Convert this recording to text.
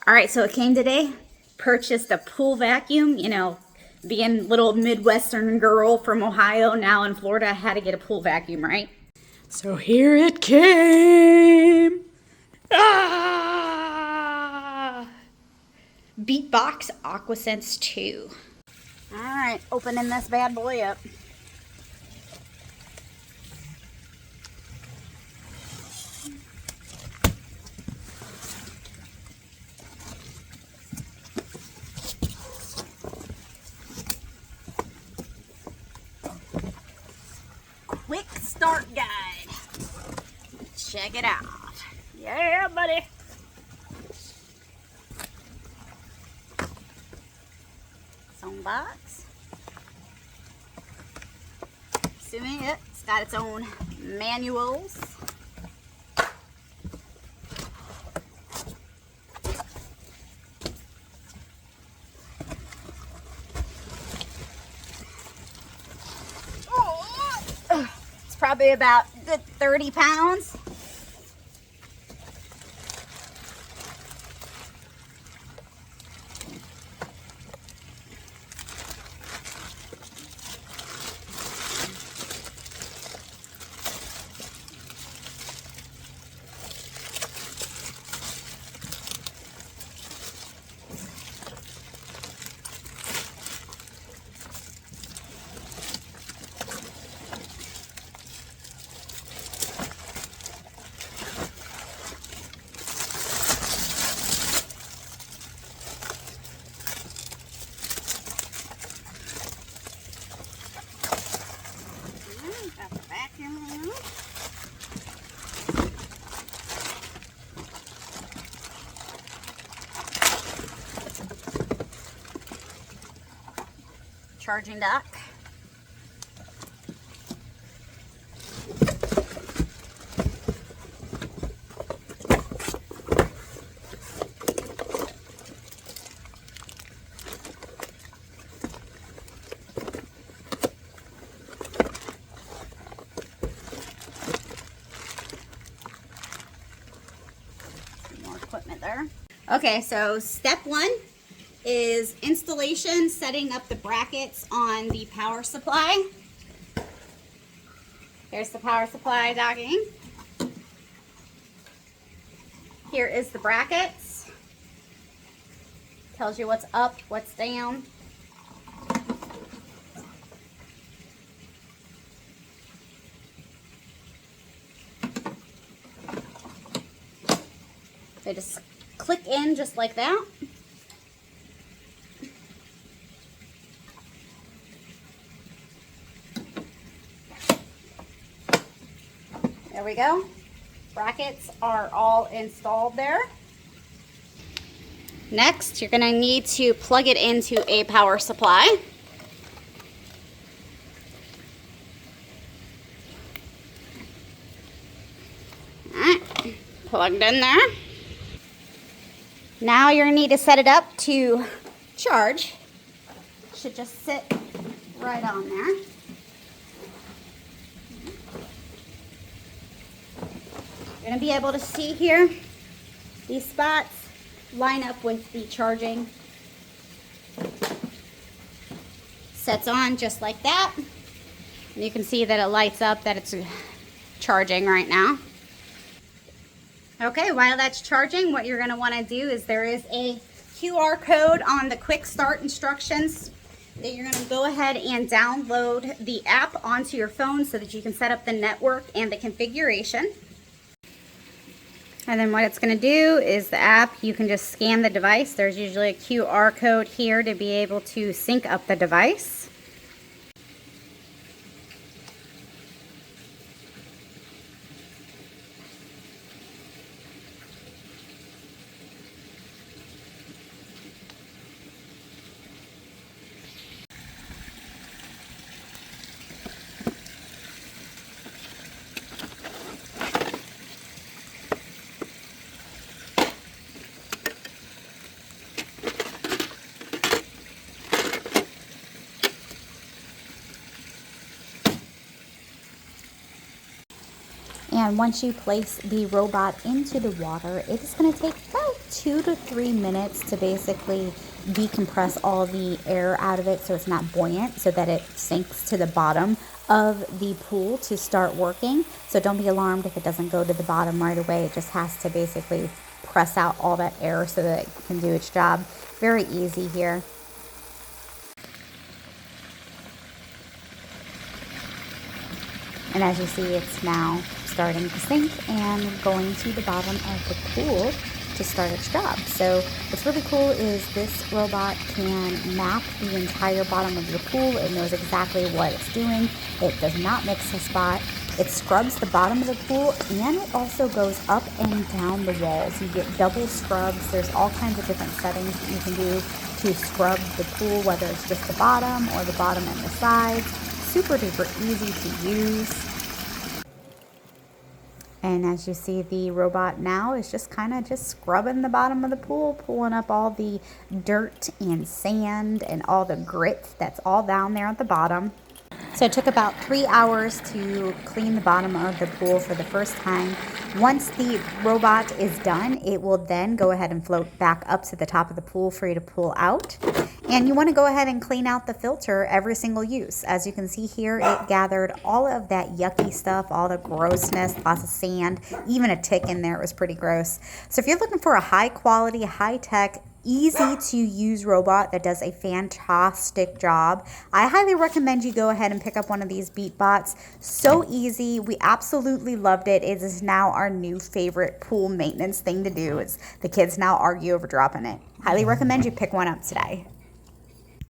All right, so it came today. Purchased a pool vacuum. You know, being a little Midwestern girl from Ohio, now in Florida, I had to get a pool vacuum, right? So here it came. Ah! Beatbot Aquasense 2. All right, opening this bad boy up. Quick start guide. Check it out. Yeah, buddy. Its own box. Assuming it's got its own manuals. It's probably about good 30 pounds. Got the vacuum in. Charging dock. More equipment there. Okay, so step one is installation, setting up the brackets on the power supply. Here's the power supply docking. Here is the brackets. Tells you what's up, what's down. They just click in just like that. There we go. Brackets are all installed there. Next, you're going to need to plug it into a power supply. All right, plugged in there. Now you're going to need to set it up to charge. Should just sit right on there. You're going to be able to see here, these spots line up with the charging. Sets on just like that. And you can see that it lights up that it's charging right now. Okay, while that's charging, what you're going to want to do is there is a QR code on the quick start instructions that you're going to go ahead and download the app onto your phone so that you can set up the network and the configuration. And then what it's going to do is the app, you can just scan the device. There's usually a QR code here to be able to sync up the device. And once you place the robot into the water, it is going to take about 2 to 3 minutes to basically decompress all the air out of it so it's not buoyant, so that it sinks to the bottom of the pool to start working. So don't be alarmed if it doesn't go to the bottom right away. It just has to basically press out all that air so that it can do its job. Very easy here. And as you see, it's now starting to sink and going to the bottom of the pool to start its job. So what's really cool is this robot can map the entire bottom of your pool. It knows exactly what it's doing. It does not mix a spot. It scrubs the bottom of the pool, and it also goes up and down the walls. You get double scrubs. There's all kinds of different settings that you can do to scrub the pool, whether it's just the bottom or the bottom and the sides. Super duper easy to use. And as you see, the robot now is just kind of just scrubbing the bottom of the pool, pulling up all the dirt and sand and all the grit that's all down there at the bottom. So it took about 3 hours to clean the bottom of the pool for the first time. Once the robot is done, it will then go ahead and float back up to the top of the pool for you to pull out. And you want to go ahead and clean out the filter every single use. As you can see here, it gathered all of that yucky stuff, all the grossness, lots of sand, even a tick in there. It was pretty gross. So if you're looking for a high quality, high tech, easy to use robot that does a fantastic job, I highly recommend you go ahead and pick up one of these Beatbots. So easy. We absolutely loved it. It is now our new favorite pool maintenance thing to do. The kids now argue over dropping it. Highly recommend you pick one up today.